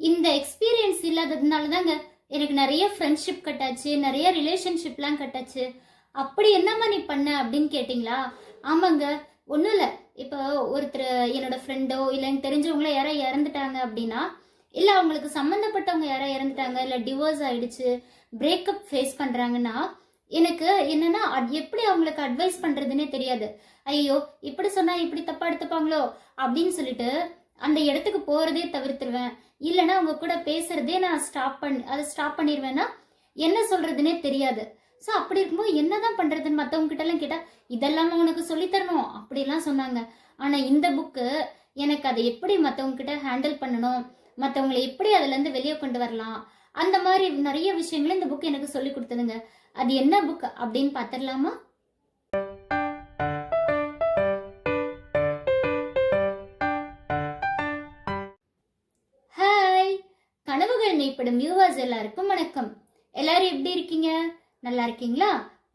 இந்த எக்ஸ்பீரியன்ஸ் இல்லாததுனால தாங்க எனக்கு நிறைய ஃப்ரெண்ட்ஷிப் கட்டாச்சு, நிறைய ரிலேஷன்ஷிப்லாம் கட்டாச்சு. அப்படி என்னம்மா நீ பண்ண அப்படின்னு கேட்டிங்களா? ஆமாங்க, ஒன்றும் இல்லை. இப்போ ஒருத்தர் என்னோட ஃப்ரெண்டோ இல்லை எனக்கு தெரிஞ்சவங்களோ யாரோ இறந்துட்டாங்க அப்படின்னா, இல்லை அவங்களுக்கு சம்மந்தப்பட்டவங்க யாரோ இறந்துட்டாங்க, இல்லை டிவோர்ஸ் ஆயிடுச்சு, பிரேக்கப் ஃபேஸ் பண்ணுறாங்கன்னா, எனக்கு என்னன்னா எப்படி அவங்களுக்கு அட்வைஸ் பண்ணுறதுன்னே தெரியாது. ஐயோ இப்படி சொன்னால் இப்படி தப்பா எடுத்துப்பாங்களோ அப்படின்னு சொல்லிட்டு அந்த இடத்துக்கு போகிறதே தவிர்த்துருவேன். இல்லைன்னா அவங்க கூட பேசுறதே நான் ஸ்டாப் பண்ணிடுவேன்னா என்ன சொல்றதுன்னே தெரியாது. ஸோ அப்படி இருக்கும்போது என்னதான் பண்றதுன்னு மற்றவங்க கிட்ட எல்லாம் கேட்டா இதெல்லாம உனக்கு சொல்லித்தரணும் அப்படிலாம் சொன்னாங்க. ஆனா இந்த புக்கு எனக்கு அதை எப்படி மற்றவங்க கிட்ட ஹேண்டில் பண்ணணும், மற்றவங்களை எப்படி அதுல இருந்து வெளியே கொண்டு வரலாம், அந்த மாதிரி நிறைய விஷயங்களும் இந்த புக் எனக்கு சொல்லி கொடுத்ததுங்க. அது என்ன புக் அப்படின்னு பார்த்துடலாமா? ஹாய், கனவுகள் மெய்ப்படும் வியூவர்ஸ் எல்லாருக்கும் வணக்கம். எல்லாரும் எப்படி இருக்கீங்க? நல்லா இருக்கீங்களா?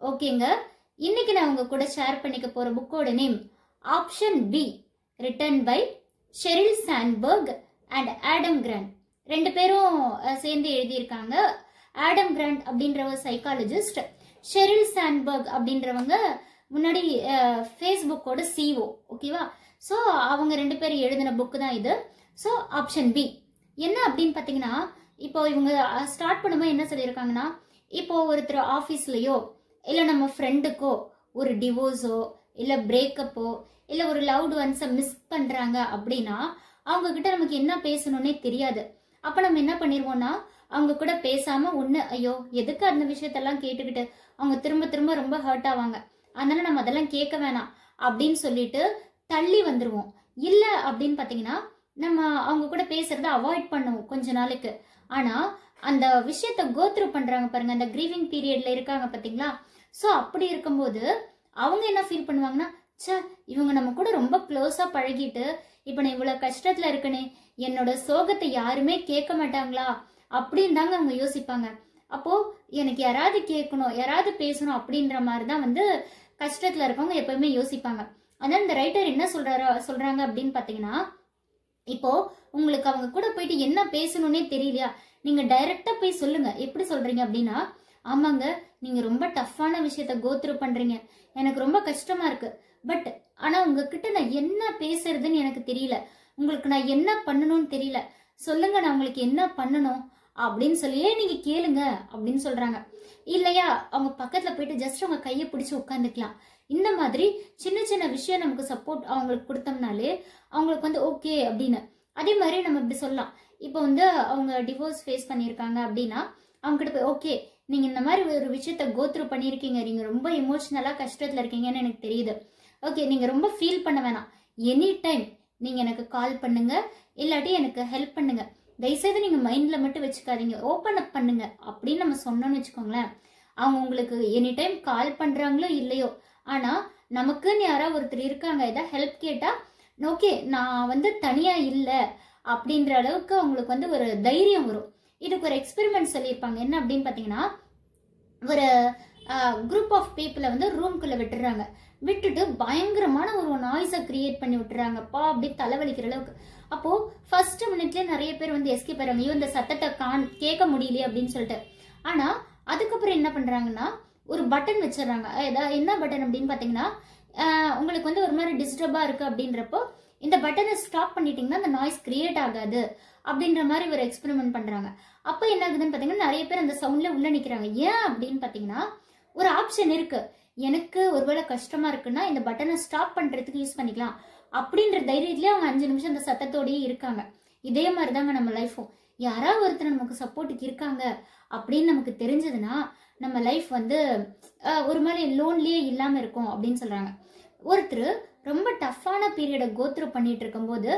ஓகேங்க. இன்னைக்கு நான் உங்க கூட ஷேர் பண்ணிக்க போற புக்கோட name option B, written by Sheryl Sandberg and Adam Grant. ரெண்டு பேரும் சேர்ந்து எழுதியிருக்காங்க. ஆடம் கிராண்ட் அப்படின்ற ஒரு சைக்காலஜிஸ்ட், ஷெரில் சாண்ட்பர்க் அப்படின்றவங்க முன்னாடி ஃபேஸ்புக்கோட சிஓ. ஓகேவா? ஸோ அவங்க ரெண்டு பேரும் எழுதின புக்கு தான் இது. ஸோ ஆப்ஷன் பி என்ன அப்படின்னு பார்த்தீங்கன்னா, இப்போ இவங்க ஸ்டார்ட் பண்ணும்போது என்ன சொல்லியிருக்காங்கன்னா, இப்போ ஒருத்தர் ஆஃபீஸ்லயோ இல்லை நம்ம ஃப்ரெண்டுக்கோ ஒரு டிவோர்ஸோ இல்லை பிரேக்கப்போ இல்லை ஒரு லவ்டு ஒன்ஸை மிஸ் பண்ணுறாங்க அப்படின்னா அவங்க கிட்ட நமக்கு என்ன பேசணும்னே தெரியாது. அப்போ நம்ம என்ன பண்ணிடுவோம்னா அவங்க கூட பேசாம ஒன்று, ஐயோ எதுக்கு அந்த விஷயத்தெல்லாம் கேட்டுக்கிட்டு அவங்க திரும்ப திரும்ப ரொம்ப ஹர்ட் ஆவாங்க, அதனால நம்ம அதெல்லாம் கேட்க வேணாம் அப்படின்னு சொல்லிட்டு தள்ளி வந்துடுவோம். இல்லை அப்படின்னு பார்த்தீங்கன்னா நம்ம அவங்க கூட பேசுறத அவாய்ட் பண்ணுவோம் கொஞ்ச நாளைக்கு. ஆனா அந்த விஷயத்த கோத்ரூ பண்றாங்க பாருங்க, அந்த கிரீவிங் பீரியட்ல இருக்காங்க பாத்தீங்களா? ஸோ அப்படி இருக்கும்போது அவங்க என்ன ஃபீல் பண்ணுவாங்கன்னா, சே இவங்க நம்ம கூட ரொம்ப க்ளோஸா பழகிட்டு இப்ப நான் இவ்வளவு கஷ்டத்துல இருக்கனே, என்னோட சோகத்தை யாருமே கேட்க மாட்டாங்களா அப்படின்னு தாங்க அவங்க யோசிப்பாங்க. அப்போ எனக்கு யாராவது கேட்கணும், யாராவது பேசணும் அப்படின்ற மாதிரிதான் கஷ்டத்துல இருக்கவங்க எப்பவுமே யோசிப்பாங்க. அதனால இந்த ரைட்டர் என்ன சொல்றாங்க அப்படின்னு பாத்தீங்கன்னா, இப்போ உங்களுக்கு அவங்க கூட போயிட்டு என்ன பேசணும்னே தெரியலையா, நீங்க டைரக்டா போய் சொல்லுங்க. எப்படி சொல்றீங்க அப்படின்னா, ஆமாங்க நீங்க ரொம்ப டஃப்பான விஷயத்த கோத்ரூ பண்றீங்க, எனக்கு ரொம்ப கஷ்டமா இருக்கு, பட் ஆனா உங்ககிட்ட நான் என்ன பேசுறதுன்னு எனக்கு தெரியல, உங்களுக்கு நான் என்ன பண்ணணும்னு தெரியல, சொல்லுங்க நான் உங்களுக்கு என்ன பண்ணணும் அப்படின்னு சொல்லியே நீங்க கேளுங்க அப்படின்னு சொல்றாங்க. இல்லையா அவங்க பக்கத்துல போயிட்டு ஜஸ்ட் அவங்க கையை பிடிச்சு உட்காந்துக்கலாம். இந்த மாதிரி சின்ன சின்ன விஷயம் நமக்கு சப்போர்ட் அவங்களுக்கு கொடுத்தோம்னாலே அவங்களுக்கு ஓகே அப்படின்னு. அதே மாதிரி நம்ம இப்படி சொல்லலாம், இப்போ அவங்க டிவோர்ஸ் ஃபேஸ் பண்ணியிருக்காங்க அப்படின்னா அவங்க கிட்ட போய், ஓகே நீங்க இந்த மாதிரி ஒரு விஷயத்த கோத்ரூ பண்ணியிருக்கீங்க, நீங்க ரொம்ப எமோஷனலா கஷ்டத்துல இருக்கீங்கன்னு எனக்கு தெரியுது, ஓகே நீங்க ரொம்ப ஃபீல் பண்ண வேணாம், எனி டைம் நீங்க எனக்கு கால் பண்ணுங்க, இல்லாட்டி எனக்கு ஹெல்ப் பண்ணுங்க, தயவுசெய்து நீங்க மைண்ட்ல மட்டும் வச்சுக்காதீங்க, ஓப்பன் அப் பண்ணுங்க அப்படின்னு நம்ம சொன்னோம்னு வச்சுக்கோங்களேன். அவங்க உங்களுக்கு எனி டைம் கால் பண்றாங்களோ இல்லையோ, ஆனா நமக்குன்னு யாராவது ஒருத்தர் இருக்காங்க, ஏதாவது ஹெல்ப் கேட்டா ஓகே நான் தனியா இல்லை அப்படின்ற அளவுக்கு அவங்களுக்கு ஒரு தைரியம் வரும். இதுக்கு ஒரு எக்ஸ்பெரிமெண்ட் சொல்லியிருப்பாங்க. என்ன அப்படின்னு பாத்தீங்கன்னா, ஒரு குரூப் ஆஃப் பீப்புளை ரூம்குள்ள விட்டுறாங்க, விட்டுட்டு பயங்கரமான ஒரு நாய்ஸை கிரியேட் பண்ணி விட்டுறாங்கப்பா, அப்படி தலைவலிக்கிற அளவுக்கு. அப்போ ஃபர்ஸ்ட் மினிட்லயே நிறைய பேர் எஸ்கேப் ஆயிடுறாங்க, ஐயோ இந்த சத்தத்தை கேட்க முடியலையே அப்படின்னு சொல்லிட்டு. ஆனா அதுக்கப்புறம் என்ன பண்றாங்கன்னா ஒரு பட்டன் வச்சிடறாங்க. என்ன பட்டன் அப்படின்னு பாத்தீங்கன்னா, உங்களுக்கு ஒரு மாதிரி டிஸ்டர்பா இருக்கு அப்படின்றப்போ இந்த பட்டனை ஸ்டாப் பண்ணிட்டீங்கன்னா அந்த நாய்ஸ் கிரியேட் ஆகாது அப்படின்ற மாதிரி ஒரு எக்ஸ்பெரிமெண்ட் பண்றாங்க. அப்ப என்ன ஆகுதுன்னு பாத்தீங்கன்னா நிறைய பேர் அந்த சவுண்ட்ல உள்ள நிக்கிறாங்க. ஏன் அப்படின்னு பாத்தீங்கன்னா ஒரு ஆப்ஷன் இருக்கு, எனக்கு ஒருவேளை கஷ்டமா இருக்குன்னா இந்த பட்டனை ஸ்டாப் பண்றதுக்கு யூஸ் பண்ணிக்கலாம் அப்படின்ற தைரியத்திலேயே அவங்க 5 நிமிஷம் அந்த சத்தத்தோடயே இருக்காங்க. இதே மாதிரிதாங்க நம்ம லைஃபும், யாராவது ஒருத்தர் நமக்கு சப்போர்ட்டுக்கு இருக்காங்க அப்படின்னு நமக்கு தெரிஞ்சதுன்னா நம்ம லைஃப் ஒரு மாதிரி லோன்லியே இல்லாம இருக்கும் அப்படின்னு சொல்றாங்க. ஒருத்தர் ரொம்ப டஃப்பான பீரியடை கோத்ரூ பண்ணிட்டு இருக்கும்போது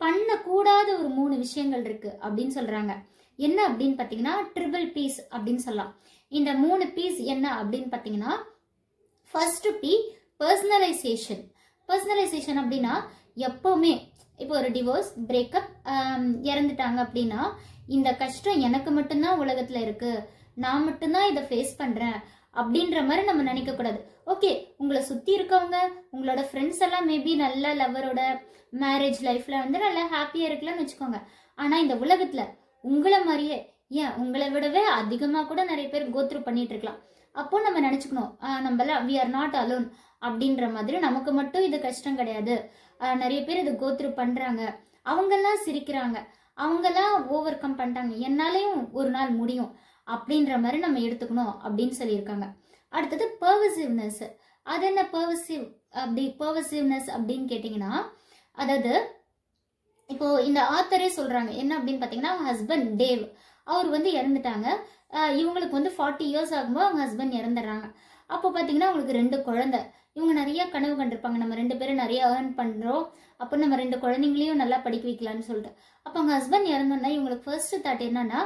பண்ணக்கூடாத ஒரு 3 விஷயங்கள் இருக்கு அப்படின்னு சொல்றாங்க. என்ன அப்படின்னு பாத்தீங்கன்னா ட்ரிபிள் பீஸ் அப்படின்னு சொல்லலாம். இந்த 3 பீஸ் என்ன அப்படின்னு பாத்தீங்கன்னா, ஃபர்ஸ்ட் பி பர்சனலைசேஷன். பர்சனலைசேஷன் அப்படின்னா எப்பவுமே இப்போ ஒரு டிவோர்ஸ் பிரேக்கப் இறந்துட்டாங்க அப்படின்னா இந்த கஷ்டம் எனக்கு மட்டும்தான் உலகத்துல இருக்கு, நான் மட்டும்தான் இதை ஃபேஸ் பண்றேன் அப்படின்ற மாதிரி நம்ம நினைக்க கூடாது. ஓகே உங்களை சுத்தி இருக்கவங்க உங்களோட ஃப்ரெண்ட்ஸ் எல்லாம் மேபி நல்ல லவரோட மேரேஜ் லைஃப்ல நல்லா ஹாப்பியா இருக்கலாம்னு வச்சுக்கோங்க. ஆனா இந்த உலகத்துல உங்களை மாதிரியே, ஏன் உங்களை விடவே அதிகமா கூட நிறைய பேர் கோத்ரூ பண்ணிட்டு இருக்கலாம். அப்போ நம்ம நினைச்சுக்கணும், நம்மள வி ஆர் நாட் அலோன் அப்படின்ற மாதிரி. நமக்கு மட்டும் இது கஷ்டம் கிடையாது, நிறைய பேர் இது கோத்ரூ பண்றாங்க, அவங்கெல்லாம் சிரிக்கிறாங்க, அவங்கெல்லாம் ஓவர் கம் பண்ணிட்டாங்க, என்னாலையும் ஒரு நாள் முடியும் அப்படின்ற மாதிரி நம்ம எடுத்துக்கணும் அப்படின்னு சொல்லியிருக்காங்க. அடுத்தது பர்வசிவ்னஸ். அது என்ன பர்வசிவ்னஸ் அப்படின்னு கேட்டீங்கன்னா, அதாவது இப்போ இந்த ஆத்தரே சொல்றாங்க என்ன அப்படின்னு பாத்தீங்கன்னா, அவங்க ஹஸ்பண்ட் டேவ் அவர் வந்து இறந்துட்டாங்க. இவங்களுக்கு வந்து 40 இயர்ஸ் ஆகும்போது அவங்க ஹஸ்பண்ட் இறந்துடுறாங்க. அப்போ பாத்தீங்கன்னா அவங்களுக்கு 2 குழந்தை. இவங்க நிறைய கனவு கண்டிருப்பாங்க, நம்ம 2 பேரும் நிறைய ஏர்ன் பண்றோம், அப்போ நம்ம 2 குழந்தைங்களையும் நல்லா படிக்க வைக்கலாம்னு சொல்லிட்டு. அப்போ அவங்க ஹஸ்பண்ட் இறந்தோன்னா இவங்களுக்கு ஃபர்ஸ்ட் தாட் என்னன்னா,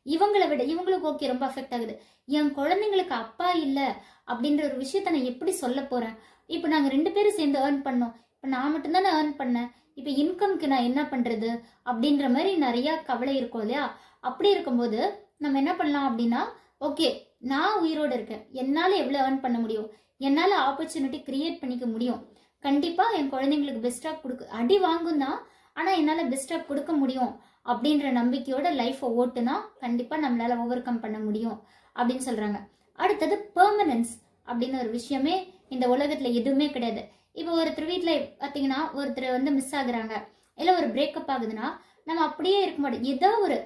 இவங்களை விட இவங்களுக்கு ஓகே ரொம்ப அஃபெக்ட் ஆகுது, என் குழந்தைங்களுக்கு அப்பா இல்லை அப்படின்ற ஒரு விஷயத்த நான் எப்படி சொல்ல போறேன். இப்போ நாங்க 2 பேரும் சேர்ந்து ஏர்ன் பண்ணோம், இப்போ நான் மட்டும்தானே ஏர்ன் பண்ணேன், இப்போ இன்கம்க்கு நான் என்ன பண்றது அப்படின்ற மாதிரி நிறைய கவலை இருக்கும் இல்லையா. அப்படி இருக்கும்போது நம்ம என்ன பண்ணலாம் அப்படின்னா, ஓகே நான் உயிரோடு இருக்கேன், என்னால எவ்வளவு ஏர்ன் பண்ண முடியும், என்னால ஆப்பர்ச்சுனிட்டி கிரியேட் பண்ணிக்க முடியும், கண்டிப்பா என் குழந்தைங்களுக்கு பெஸ்டா கொடுக்க, அடி வாங்கும் தான், ஆனா என்னால பெஸ்டா கொடுக்க முடியும் அப்படின்ற நம்பிக்கையோட லைஃபை ஓட்டுனா கண்டிப்பா நம்மளால ஓவர் கம் பண்ண முடியும் அப்படின்னு சொல்றாங்க. அடுத்தது பெர்மனன்ஸ் அப்படின்னு ஒரு விஷயமே இந்த உலகத்துல எதுவுமே கிடையாது. இப்போ ஒருத்தர் வீட்டுல பாத்தீங்கன்னா ஒருத்தர் வந்து மிஸ் ஆகுறாங்க, இல்ல ஒரு பிரேக்கப் ஆகுதுன்னா நம்ம அப்படியே இருக்க மாட்டோம். ஏதோ ஒரு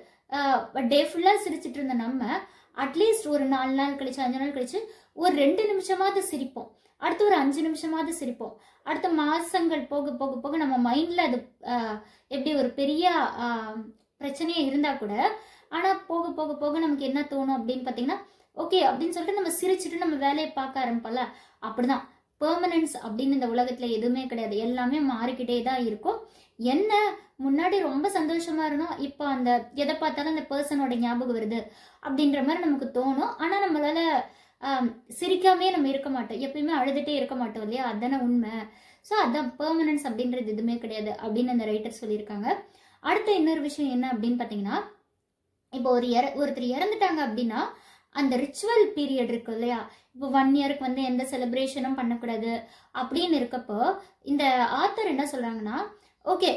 டே ஃபுல்லா சிரிச்சிட்டு இருந்த நம்ம அட்லீஸ்ட் ஒரு 4 நாள் கழிச்சு 5 நாள் கழிச்சு ஒரு 2 நிமிஷமாவது சிரிப்போம், அடுத்து ஒரு 5 நிமிஷமாவது சிரிப்போம். அடுத்த மாசங்கள் போக போக போக நம்ம மைண்ட்ல அது எப்படி ஒரு பெரிய பிரச்சனையே இருந்தா கூட, ஆனா போக போக போக நமக்கு என்ன தோணும் அப்படின்னு பாத்தீங்கன்னா, ஓகே அப்படின்னு சொல்லிட்டு நம்ம சிரிச்சுட்டு நம்ம வேலையை பார்க்க ஆரம்பிப்போம்ல. அப்படிதான் பெர்மனன்ஸ் அப்படின்னு இந்த உலகத்துல எதுவுமே கிடையாது, எல்லாமே மாறிக்கிட்டே தான் இருக்கும். என்ன முன்னாடி ரொம்ப சந்தோஷமா இருந்தோம், இப்போ அந்த எதை பார்த்தாலும் அந்த பர்சனோட ஞாபகம் வருது அப்படின்ற மாதிரி நமக்கு தோணும். ஆனா நம்மளால சிரிக்காமே நம்ம இருக்க மாட்டோம், எப்பயுமே அழுதுட்டே இருக்க மாட்டோம் இல்லையா, அதுதானே உண்மை. ஸோ அதான் பெர்மனன்ஸ் அப்படின்றது எதுவுமே கிடையாது அப்படின்னு அந்த ரைட்டர் சொல்லியிருக்காங்க. அடுத்த இன்னொரு விஷயம் என்ன அப்படின்னு பாத்தீங்கன்னா, இப்போ ஒருத்தர் இறந்துட்டாங்க அப்படின்னா அந்த ரிச்சுவல் பீரியட் இருக்கு இல்லையா, இப்போ 1 இயருக்கு வந்து எந்த செலிப்ரேஷனும் பண்ணக்கூடாது அப்படின்னு இருக்கப்போ இந்த ஆத்தர் என்ன சொல்றாங்கன்னா, ஓகே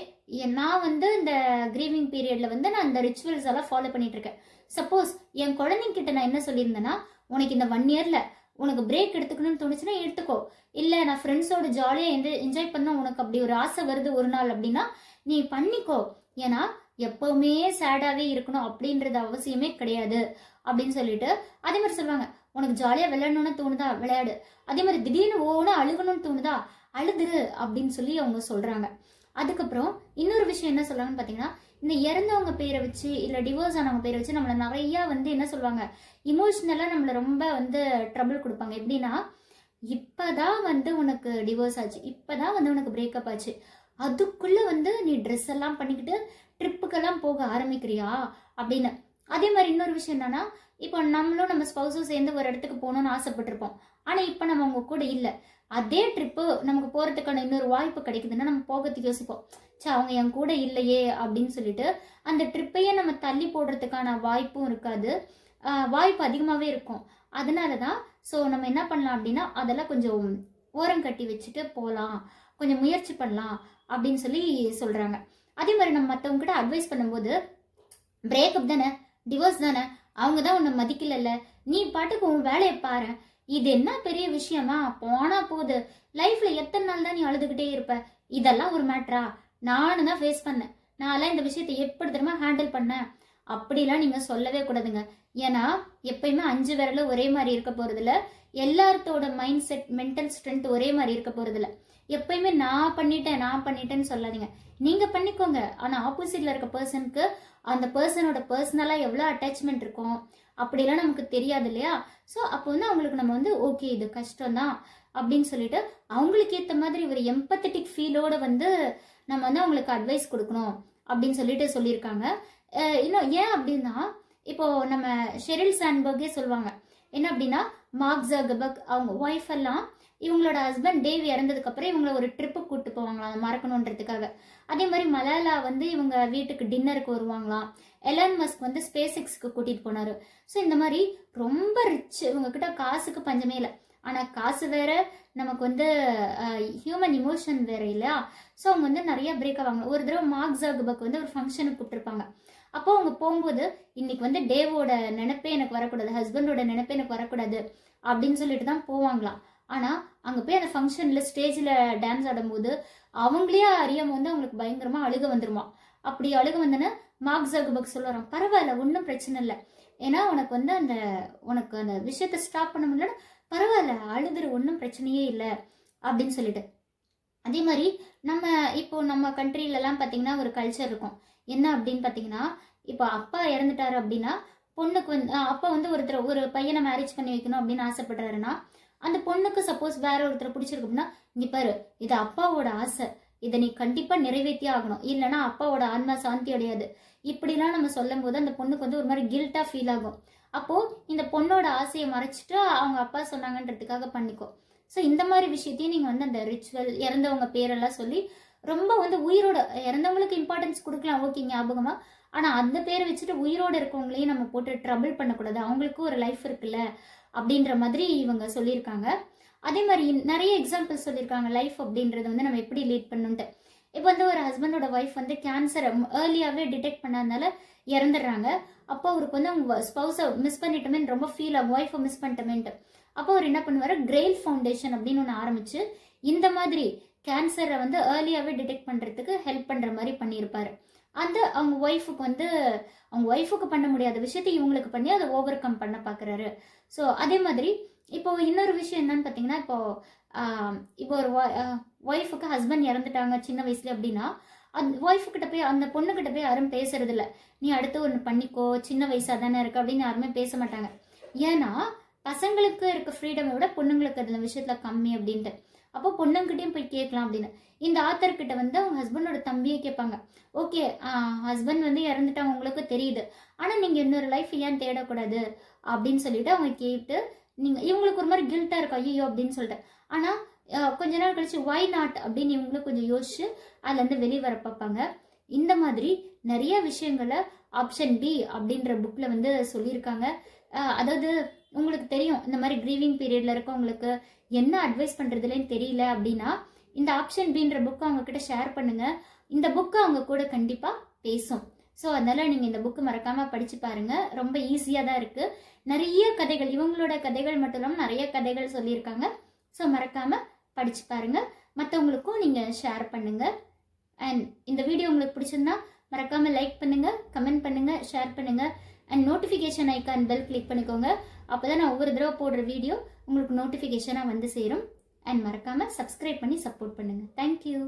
நான் வந்து இந்த கிரீவிங் பீரியட்ல வந்து நான் இந்த ரிச்சுவல்ஸ் எல்லாம் ஃபாலோ பண்ணிட்டு இருக்கேன். சப்போஸ் என் குழந்தைங்கிட்ட நான் என்ன சொல்லியிருந்தேன்னா, உனக்கு இந்த 1 இயர்ல உனக்கு பிரேக் எடுத்துக்கணும்னு தோணுச்சுன்னா எடுத்துக்கோ, இல்ல நான் ஃப்ரெண்ட்ஸோட ஜாலியா என்ஜாய் பண்ண உனக்கு அப்படி ஒரு ஆசை வருது ஒரு நாள் அப்படின்னா நீ பண்ணிக்கோ, ஏன்னா எப்பவுமே சேடாவே இருக்கணும் அப்படின்றது அவசியமே கிடையாது அப்படின்னு சொல்லிட்டு, அதே மாதிரி சொல்லுவாங்க உனக்கு ஜாலியா விளையாடணும்னு தோணுதா விளையாடு, அதே மாதிரி திடீர்னு ஓனா அழுகணும்னு தோணுதா அழுதுரு அப்படின்னு சொல்லி அவங்க சொல்றாங்க. அதுக்கப்புறம் இன்னொரு விஷயம் என்ன சொல்றாங்கன்னு பாத்தீங்கன்னா, இந்த இறந்தவங்க பேரை வச்சு இல்ல டிவோர்ஸ் ஆனவங்க பேரை வச்சு நம்மள நிறைய வந்து என்ன சொல்லுவாங்க, இமோஷனலா நம்மள ரொம்ப வந்து ட்ரபிள் கொடுப்பாங்க. எப்படின்னா, இப்பதான் வந்து உனக்கு டிவோர்ஸ் ஆச்சு, இப்பதான் வந்து உனக்கு பிரேக்கப் ஆச்சு, அதுக்குள்ள வந்து நீ ட்ரெஸ் எல்லாம் பண்ணிக்கிட்டு ட்ரிப்புக்கெல்லாம் போக ஆரம்பிக்கிறியா அப்படின்னு. அதே மாதிரி இன்னொரு விஷயம் என்னன்னா, இப்போ நம்மளும் நம்ம ஸ்பௌஸும் சேர்ந்து ஒரு இடத்துக்கு போகணும்னு ஆசைப்பட்டிருப்போம், ஆனா இப்ப நம்ம அவங்க கூட இல்லை, அதே ட்ரிப்பு நமக்கு போறதுக்கான இன்னொரு வாய்ப்பு கிடைக்குதுன்னா நம்ம போகிறதுக்கு யோசிப்போம், சே அவங்க என் கூட இல்லையே அப்படின்னு சொல்லிட்டு அந்த ட்ரிப்பையே நம்ம தள்ளி போடுறதுக்கான வாய்ப்பும் இருக்காது, வாய்ப்பு அதிகமாகவே இருக்கும். அதனாலதான் ஸோ நம்ம என்ன பண்ணலாம் அப்படின்னா, அதெல்லாம் கொஞ்சம் ஓரம் கட்டி வச்சுட்டு போகலாம், கொஞ்சம் முயற்சி பண்ணலாம் அப்படின்னு சொல்லி சொல்றாங்க. அதே மாதிரி நம்ம மற்றவங்க கிட்ட அட்வைஸ் பண்ணும்போது, பிரேக்கப் தானே டிவோர்ஸ் தானே, அவங்க தான் உன்னை மதிக்கல, நீ பாட்டுக்கு உன் வேலையை பாரு, இது என்ன பெரிய விஷயமா, போனா போகுது, லைஃப்ல எத்தனை நாள் தான் நீ அழுதுகிட்டே இருப்ப, இதெல்லாம் ஒரு மேட்டரா, நானும் தான் ஃபேஸ் பண்ணேன், நான்லாம் இந்த விஷயத்தை எப்படி தெரியுமா ஹேண்டில் பண்ணேன் அப்படிலாம் நீங்க சொல்லவே கூடாதுங்க. ஏன்னா எப்பயுமே 5 விரலும் ஒரே மாதிரி இருக்க போறது இல்ல, எல்லாத்தோட மைண்ட் செட் மென்டல் ஸ்ட்ரென்த் ஒரே மாதிரி இருக்க போறது இல்ல. எப்பயுமே நான் பண்ணிட்டேன்னு சொல்லாதீங்க, நீங்க பண்ணிக்கோங்க, ஆனா ஆப்போசிட்ல இருக்க பர்சனுக்கு அந்த பர்சனோட பர்சனலா எவ்வளவு அட்டாச்மெண்ட் இருக்கும் அப்படிலாம் நமக்கு தெரியாது இல்லையா. ஸோ அப்போ வந்து அவங்களுக்கு நம்ம வந்து ஓகே இது கஷ்டம் தான் அப்படின்னு சொல்லிட்டு அவங்களுக்கு ஏற்ற மாதிரி ஒரு எம்பத்தட்டிக் ஃபீலோட வந்து நம்ம வந்து அவங்களுக்கு அட்வைஸ் கொடுக்கணும் அப்படின்னு சொல்லிட்டு சொல்லியிருக்காங்க. இன்னும் ஏன் அப்படின்னா, இப்போ நம்ம ஷெரில் சாண்ட்பர்கே சொல்லுவாங்க என்ன அப்படின்னா, மார்க் ஜக்கர்பர்க் அவங்க ஒய்ஃப் எல்லாம் இவங்களோட ஹஸ்பண்ட் டேவ் இறந்ததுக்கு அப்புறம் இவங்களை ஒரு ட்ரிப்பு கூட்டு போவாங்களாம் அதை மறக்கணுன்றதுக்காக. அதே மாதிரி மலாலா வந்து இவங்க வீட்டுக்கு டின்னருக்கு வருவாங்களாம், எலான் மஸ்க் வந்து ஸ்பேஸ் எக்ஸ்க்கு கூட்டிட்டு போனாரு. ஸோ இந்த மாதிரி ரொம்ப ரிச், இவங்க கிட்ட காசுக்கு பஞ்சமே இல்லை. ஆனா காசு வேற, நமக்கு வந்து ஹியூமன் இமோஷன் வேற இல்லையா. ஸோ அவங்க வந்து நிறைய பிரேக் ஆவாங்க. ஒரு தடவை மார்க் ஜக்கர்பர்க் வந்து ஒரு ஃபங்க்ஷனுக்கு கூப்பிட்டுருப்பாங்க, அப்போ அவங்க போகும்போது இன்னைக்கு வந்து டேவோட நினைப்பே எனக்கு வரக்கூடாது, ஹஸ்பண்டோட நினைப்பே எனக்கு வரக்கூடாது அப்படின்னு சொல்லிட்டு தான் போவாங்களாம். ஆனா அங்க போய் அந்த ஃபங்க்ஷன்ல ஸ்டேஜ்ல டான்ஸ் ஆடும்போது அவங்களே அறியாம வந்து அவங்களுக்கு பயங்கரமா அழுக வந்துருமா. அப்படி அழுக வந்தன மார்க் ஜக்கர்பர்க் சொல்லுறான், பரவாயில்ல ஒன்றும் பிரச்சனை இல்லை, ஏன்னா உனக்கு வந்து உனக்கு அந்த விஷயத்த ஸ்டாப் பண்ண முடியலன்னா பரவாயில்ல, அழுதுற ஒன்றும் பிரச்சனையே இல்லை அப்படின்னு சொல்லிட்டு. அதே மாதிரி நம்ம கண்ட்ரிலலாம் பார்த்தீங்கன்னா ஒரு கல்ச்சர் இருக்கும். என்ன அப்படின்னு பார்த்தீங்கன்னா, இப்போ அப்பா இறந்துட்டாரு அப்படின்னா பொண்ணுக்கு வந்து அப்பா வந்து ஒரு பையனை மேரேஜ் பண்ணி வைக்கணும் அப்படின்னு ஆசைப்படுறாருன்னா, அந்த பொண்ணுக்கு சப்போஸ் வேற ஒருத்தரை பிடிச்சிருக்கு அப்படின்னா, இங்க பாரு இது அப்பாவோட ஆசை, இதை நீ கண்டிப்பா நிறைவேற்றியே ஆகணும், இல்லைன்னா அப்பாவோட ஆன்மா சாந்தி அடையாது, இப்படிலாம் நம்ம சொல்லும் போது அந்த பொண்ணுக்கு வந்து ஒரு மாதிரி கில்ட்டா ஃபீல் ஆகும். அப்போ இந்த பொண்ணோட ஆசையை மறைச்சிட்டு அவங்க அப்பா சொன்னாங்கன்றதுக்காக பண்ணிக்கோ. ஸோ இந்த மாதிரி விஷயத்தையும் நீங்க வந்து அந்த ரிச்சுவல் இறந்தவங்க பேரெல்லாம் சொல்லி ரொம்ப வந்து உயிரோட இறந்தவங்களுக்கு இம்பார்ட்டன்ஸ் கொடுக்கலாம், ஓகே ஞாபகமா. ஆனா அந்த பேரை வச்சுட்டு உயிரோட இருக்கவங்களையும் நம்ம போட்டு ட்ரபிள் பண்ணக்கூடாது, அவங்களுக்கும் ஒரு லைஃப் இருக்குல்ல அப்படின்ற மாதிரி இவங்க சொல்லியிருக்காங்க. அதே மாதிரி நிறைய எக்ஸாம்பிள் சொல்லியிருக்காங்க லைஃப் அப்படின்றது வந்து நம்ம எப்படி லீட் பண்ணுன்ட்டு. இப்போ வந்து ஒரு ஹஸ்பண்டோட ஒய்ஃப் வந்து கேன்சரை ஏர்லியாவே டிடெக்ட் பண்ணாதனால இறந்துடுறாங்க. அப்போ அவருக்கு வந்து அவங்க ஸ்பௌஸை மிஸ் பண்ணிட்டோமேன்னு ரொம்ப ஃபீல் ஆகும், ஒய்ஃபை மிஸ் பண்ணிட்டோமேன்ட்டு. அப்போ அவர் என்ன பண்ணுவாரு, கிரெயில் ஃபவுண்டேஷன் அப்படின்னு ஒன்று ஆரம்பிச்சு இந்த மாதிரி கேன்சரை வந்து ஏர்லியாவே டிடெக்ட் பண்றதுக்கு ஹெல்ப் பண்ற மாதிரி பண்ணியிருப்பாரு. அவங்க ஒய்ஃபுக்கு பண்ண முடியாத விஷயத்தை இவங்களுக்கு பண்ணி அதை ஓவர் கம் பண்ண பாக்குறாரு. ஸோ அதே மாதிரி இப்போ இன்னொரு விஷயம் என்னன்னு பார்த்தீங்கன்னா, இப்போ ஒரு ஒய்ஃபுக்கு ஹஸ்பண்ட் இறந்துட்டாங்க சின்ன வயசுல அப்படின்னா, அந்த ஒய்ஃபு கிட்ட போய் அந்த பொண்ணு கிட்ட போய் யாரும் பேசுறது இல்லை, நீ அடுத்து ஒன்று பண்ணிக்கோ சின்ன வயசா தானே இருக்கு அப்படின்னு யாருமே பேச மாட்டாங்க. ஏன்னா பசங்களுக்கு இருக்க ஃப்ரீடமை விட பொண்ணுங்களுக்கு அதுல விஷயத்துல கம்மி அப்படின்ட்டு. அப்போ பொண்ணுங்கிட்டையும் போய் கேட்கலாம் அப்படின்னு இந்த ஆத்தர் கிட்ட வந்து அவங்க ஹஸ்பண்டோட தம்பியை கேட்பாங்க. ஓகே ஹஸ்பண்ட் வந்து இறந்துட்டாங்க உங்களுக்கு தெரியுது, ஆனா நீங்க இன்னொரு லைஃப் ஏன் தேடக்கூடாது அப்படின்னு சொல்லிட்டு அவங்க கேட்டு இவங்களுக்கு ஒரு மாதிரி கில்ட்டா இருக்கும் ஐயோ அப்படின்னு சொல்லிட்டு. ஆனா கொஞ்ச நாள் கழிச்சு வை நாட் அப்படின்னு இவங்களும் கொஞ்சம் யோசிச்சு அதுல இருந்து வெளியே வர பார்ப்பாங்க. இந்த மாதிரி நிறைய விஷயங்களை ஆப்ஷன் பி அப்படின்ற புக்ல வந்து சொல்லியிருக்காங்க. அதாவது உங்களுக்கு தெரியும் இந்த மாதிரி கிரீவிங் பீரியட்ல இருக்கவங்களுக்கு என்ன அட்வைஸ் பண்றதுலன்னு தெரியல அப்படின்னா இந்த ஆப்ஷன் பின்ற புக்கை அவங்க கிட்ட ஷேர் பண்ணுங்க. இந்த புக்கை அவங்க கூட கண்டிப்பா பேசும். ஸோ அதனால நீங்க இந்த புக்கு மறக்காம படிச்சு பாருங்க, ரொம்ப ஈஸியா தான் இருக்கு. நிறைய கதைகள் இவங்களோட கதைகள் மட்டும் இல்லாமல் நிறைய கதைகள் சொல்லியிருக்காங்க. ஸோ மறக்காம படிச்சு பாருங்க, மற்றவங்களுக்கும் நீங்க ஷேர் பண்ணுங்க. அண்ட் இந்த வீடியோ உங்களுக்கு பிடிச்சிருந்தா மறக்காம லைக் பண்ணுங்க, கமெண்ட் பண்ணுங்க, ஷேர் பண்ணுங்க. And notification icon bell click பண்ணிக்கோங்க, அப்போதான் நான் ஒவ்வொரு தடவை போடுற வீடியோ உங்களுக்கு நோட்டிஃபிகேஷனாக வந்து சேரும். அண்ட் மறக்காம சப்ஸ்கிரைப் பண்ணி சப்போர்ட் பண்ணுங்க. தேங்க்யூ.